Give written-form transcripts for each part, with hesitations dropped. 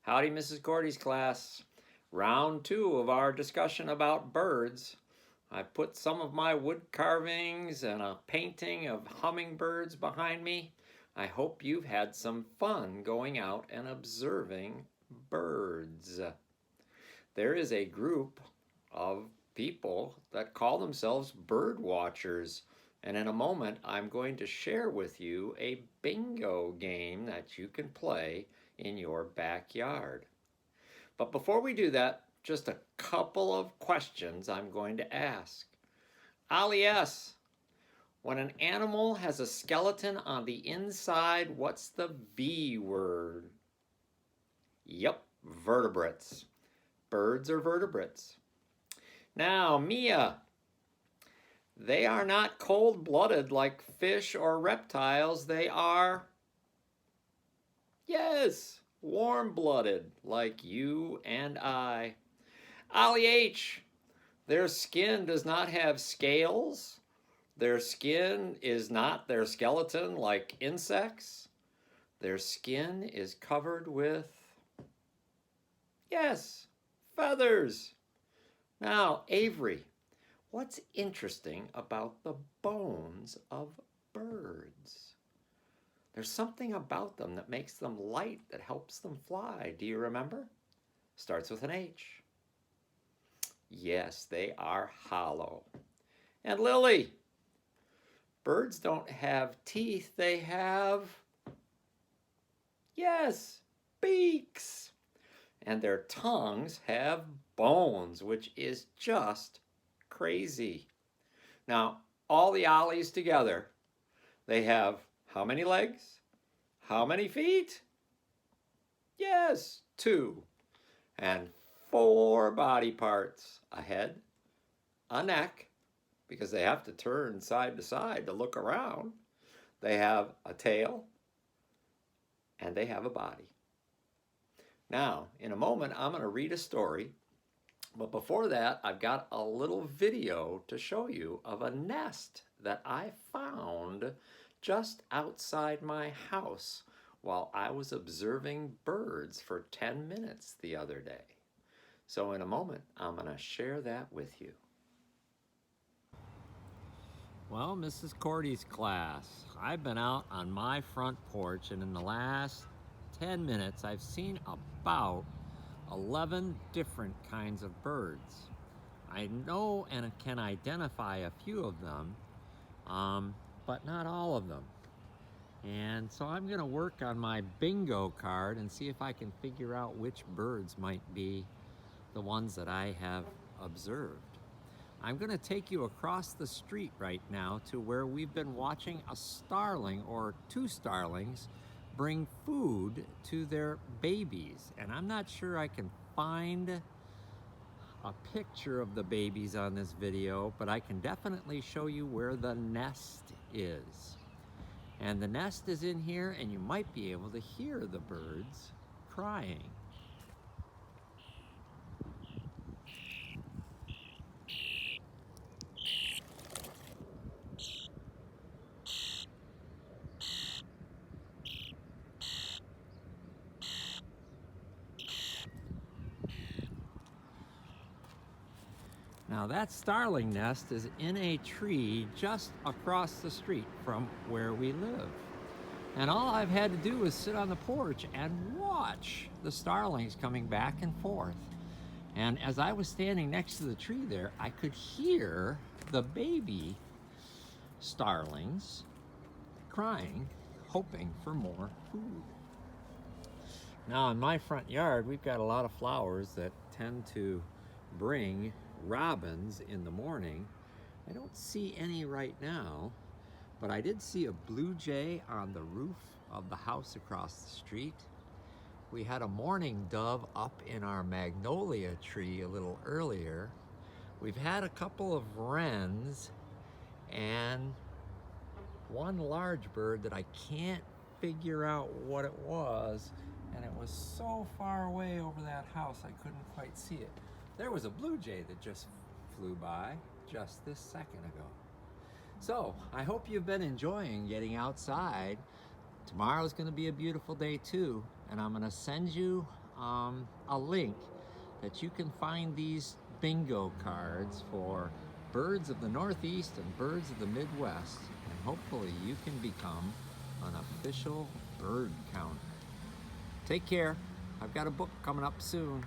Howdy, Mrs. Cordy's class. Round 2 of our discussion about birds. I put some of my wood carvings and a painting of hummingbirds behind me. I hope you've had some fun going out and observing birds. There is a group of people that call themselves bird watchers. And in a moment, I'm going to share with you a bingo game that you can play in your backyard. But before we do that, just a couple of questions I'm going to ask. Ali S., when an animal has a skeleton on the inside, what's the V word? Yep, vertebrates. Birds are vertebrates. Now, Mia, they are not cold-blooded like fish or reptiles. They are, yes, warm-blooded like you and I. Ali H., their skin does not have scales. Their skin is not their skeleton like insects. Their skin is covered with, yes, feathers. Now, Avery, what's interesting about the bones of birds? There's something about them that makes them light, that helps them fly. Do you remember? Starts with an H. Yes, they are hollow. And Lily, birds don't have teeth, they have, yes, beaks. And their tongues have bones, which is just crazy. Now, all the ollies together, they have how many legs? How many feet? Yes, 2. And 4 body parts. A head, a neck, because they have to turn side to side to look around. They have a tail, and they have a body. Now, in a moment, I'm going to read a story. But before that, I've got a little video to show you of a nest that I found just outside my house while I was observing birds for 10 minutes the other day. So in a moment, I'm going to share that with you. Well, Mrs. Cordy's class, I've been out on my front porch, and in the last 10 minutes, I've seen about 11 different kinds of birds. I know and can identify a few of them, but not all of them. And so I'm going to work on my bingo card and see if I can figure out which birds might be the ones that I have observed. I'm going to take you across the street right now to where we've been watching a starling, or 2 starlings, bring food to their babies. And I'm not sure I can find a picture of the babies on this video, but I can definitely show you where the nest is. And the nest is in here, and you might be able to hear the birds crying. Now that starling nest is in a tree just across the street from where we live. And all I've had to do is sit on the porch and watch the starlings coming back and forth. And as I was standing next to the tree there, I could hear the baby starlings crying, hoping for more food. Now in my front yard, we've got a lot of flowers that tend to bring robins in the morning. I don't see any right now, but I did see a blue jay on the roof of the house across the street. We had a mourning dove up in our magnolia tree a little earlier. We've had a couple of wrens and one large bird that I can't figure out what it was, and it was so far away over that house I couldn't quite see it. There was a blue jay that just flew by just this second ago. So I hope you've been enjoying getting outside. Tomorrow's going to be a beautiful day too, and I'm going to send you a link that you can find these bingo cards for birds of the Northeast and birds of the Midwest, and hopefully you can become an official bird counter. Take care. I've got a book coming up soon.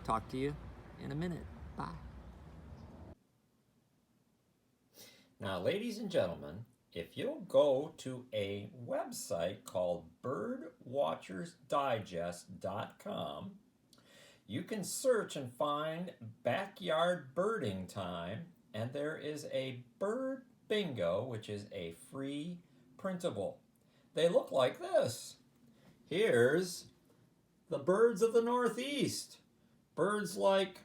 Talk to you in a minute. Bye. Now, ladies and gentlemen, if you'll go to a website called birdwatchersdigest.com, you can search and find backyard birding time, and there is a bird bingo, which is a free printable. They look like this. Here's the birds of the Northeast. Birds like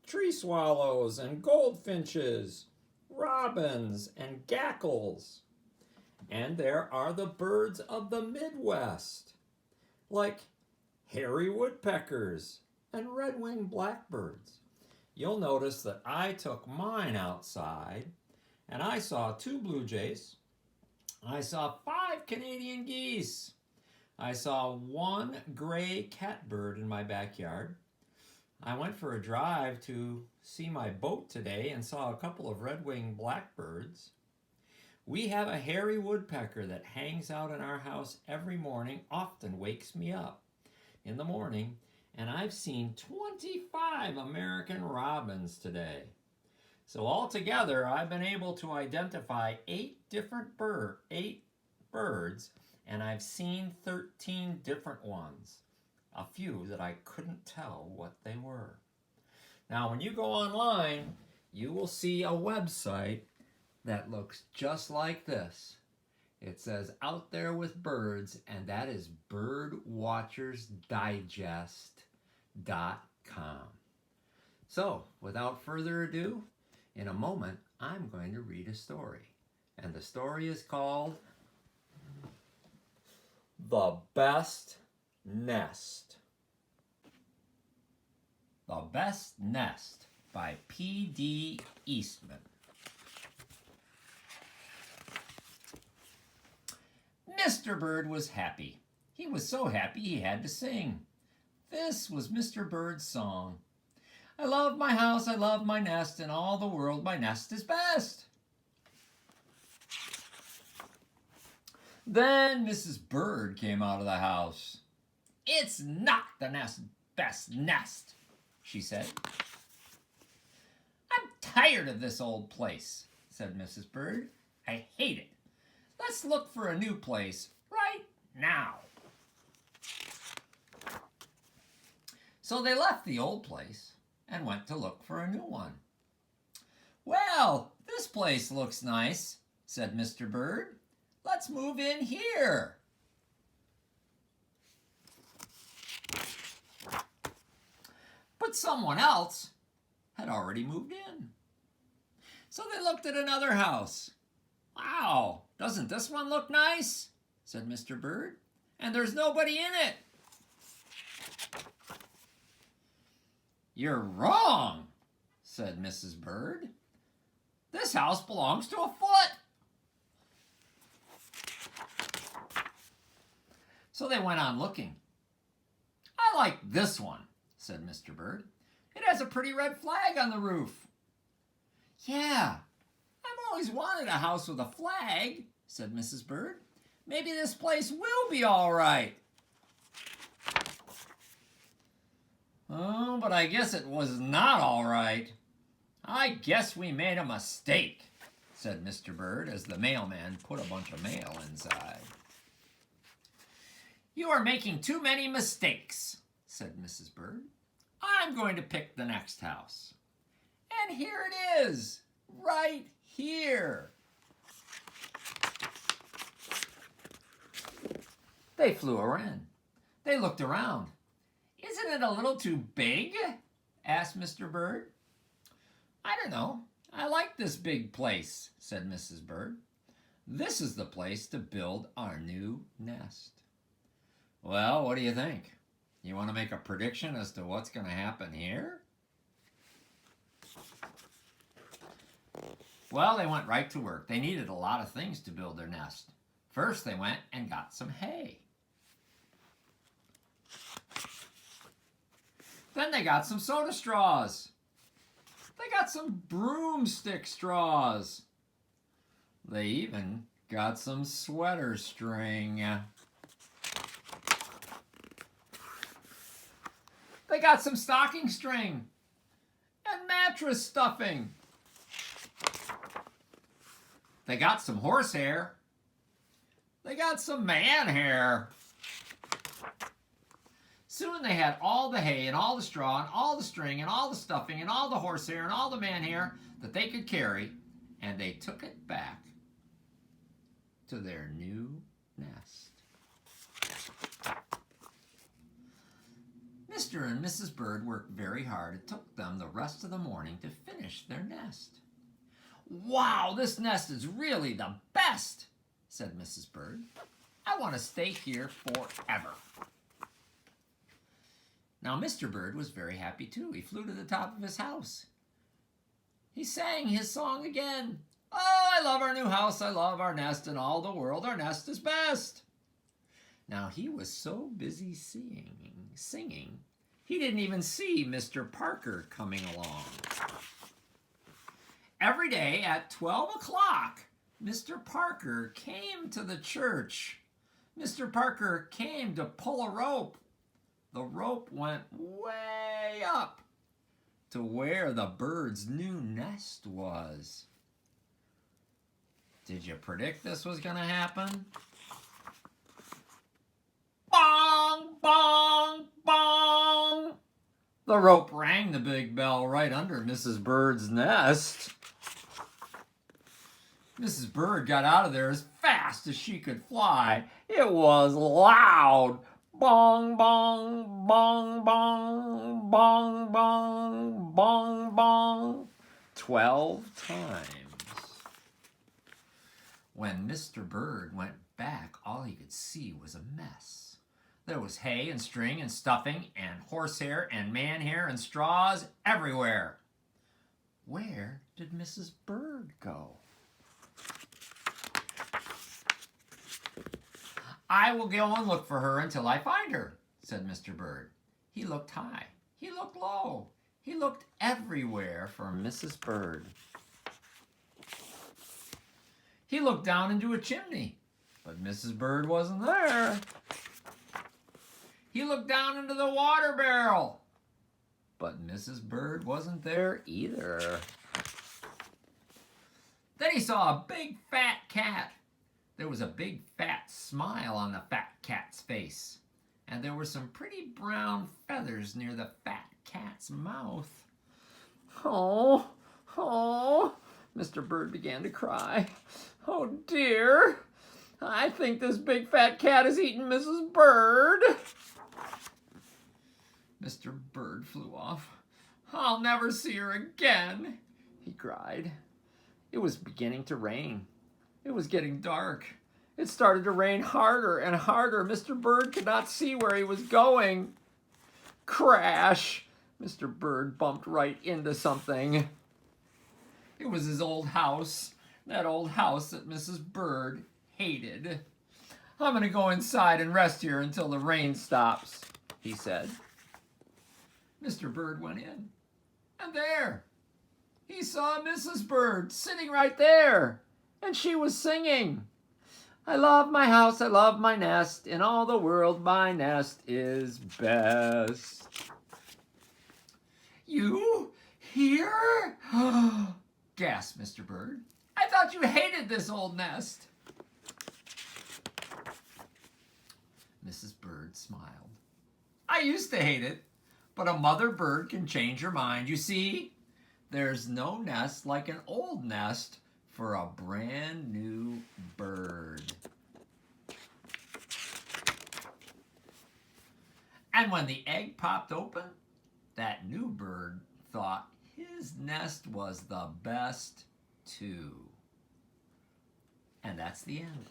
tree swallows and goldfinches, robins and gackles. And there are the birds of the Midwest, like hairy woodpeckers and red-winged blackbirds. You'll notice that I took mine outside, and I saw 2 blue jays. I saw 5 Canadian geese. I saw 1 gray catbird in my backyard. I went for a drive to see my boat today and saw a couple of red-winged blackbirds. We have a hairy woodpecker that hangs out in our house every morning, often wakes me up in the morning, and I've seen 25 American robins today. So altogether, I've been able to identify 8 birds, and I've seen 13 different ones. A few that I couldn't tell what they were. Now, when you go online, you will see a website that looks just like this. It says Out There with Birds, and that is birdwatchersdigest.com. So, without further ado, in a moment, I'm going to read a story. And the story is called The Best Nest. The Best Nest by P.D. Eastman. Mr. Bird was happy. He was so happy he had to sing. This was Mr. Bird's song. I love my house, I love my nest, in all the world my nest is best. Then Mrs. Bird came out of the house. It's not the best nest, she said. I'm tired of this old place, said Mrs. Bird. I hate it. Let's look for a new place right now. So they left the old place and went to look for a new one. Well, this place looks nice, said Mr. Bird. Let's move in here. But someone else had already moved in. So they looked at another house. Wow, doesn't this one look nice? Said Mr. Bird. And there's nobody in it. You're wrong, said Mrs. Bird. This house belongs to a foot. So they went on looking. I like this one, said Mr. Bird. It has a pretty red flag on the roof. Yeah, I've always wanted a house with a flag, said Mrs. Bird. Maybe this place will be all right. Oh, but I guess it was not all right. I guess we made a mistake, said Mr. Bird as the mailman put a bunch of mail inside. You are making too many mistakes, said Mrs. Bird. I'm going to pick the next house. And here it is, right here. They flew around. They looked around. Isn't it a little too big? Asked Mr. Bird. I don't know. I like this big place, said Mrs. Bird. This is the place to build our new nest. Well, what do you think? You want to make a prediction as to what's going to happen here? Well, they went right to work. They needed a lot of things to build their nest. First, they went and got some hay. Then they got some soda straws. They got some broomstick straws. They even got some sweater string. They got some stocking string and mattress stuffing. They got some horsehair. They got some man hair. Soon they had all the hay and all the straw and all the string and all the stuffing and all the horsehair and all the man hair that they could carry, and they took it back to their new nest. Mr. and Mrs. Bird worked very hard. It took them the rest of the morning to finish their nest. "Wow, this nest is really the best," said Mrs. Bird. "I want to stay here forever." Now Mr. Bird was very happy too. He flew to the top of his house. He sang his song again. "Oh, I love our new house, I love our nest, in all the world our nest is best." Now he was so busy singing, he didn't even see Mr. Parker coming along. Every day at 12 o'clock, Mr. Parker came to the church. Mr. Parker came to pull a rope. The rope went way up to where the bird's new nest was. Did you predict this was going to happen? Bong, bong, bong! The rope rang the big bell right under Mrs. Bird's nest. Mrs. Bird got out of there as fast as she could fly. It was loud. Bong, bong, bong, bong, bong, bong, bong, bong. 12 times. When Mr. Bird went back, all he could see was a mess. There was hay and string and stuffing and horsehair and man hair and straws everywhere. Where did Mrs. Bird go? "I will go and look for her until I find her," said Mr. Bird. He looked high. He looked low. He looked everywhere for Mrs. Bird. He looked down into a chimney, but Mrs. Bird wasn't there. He looked down into the water barrel, but Mrs. Bird wasn't there either. Then he saw a big fat cat. There was a big fat smile on the fat cat's face, and there were some pretty brown feathers near the fat cat's mouth. "Oh, oh," Mr. Bird began to cry. "Oh dear, I think this big fat cat has eaten Mrs. Bird." Mr. Bird flew off. "I'll never see her again," he cried. It was beginning to rain. It was getting dark. It started to rain harder and harder. Mr. Bird could not see where he was going. Crash! Mr. Bird bumped right into something. It was his old house. That old house that Mrs. Bird hated. "I'm going to go inside and rest here until the rain stops," he said. Mr. Bird went in. And there, he saw Mrs. Bird sitting right there. And she was singing, "I love my house, I love my nest. In all the world my nest is best." "You here?" gasped Mr. Bird. "I thought you hated this old nest." Mrs. Bird smiled. "I used to hate it, but a mother bird can change her mind. You see, there's no nest like an old nest for a brand new bird." And when the egg popped open, that new bird thought his nest was the best too. And that's the end.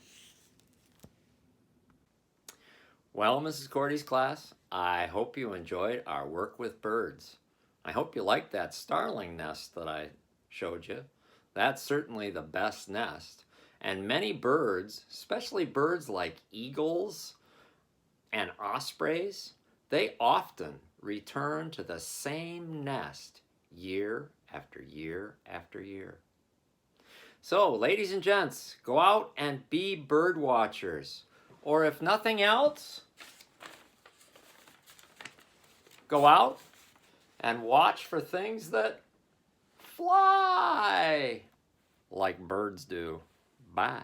Well, Mrs. Cordy's class, I hope you enjoyed our work with birds. I hope you liked that starling nest that I showed you. That's certainly the best nest. And many birds, especially birds like eagles and ospreys, they often return to the same nest year after year after year. So, ladies and gents, go out and be bird watchers. Or if nothing else, go out and watch for things that fly like birds do. Bye.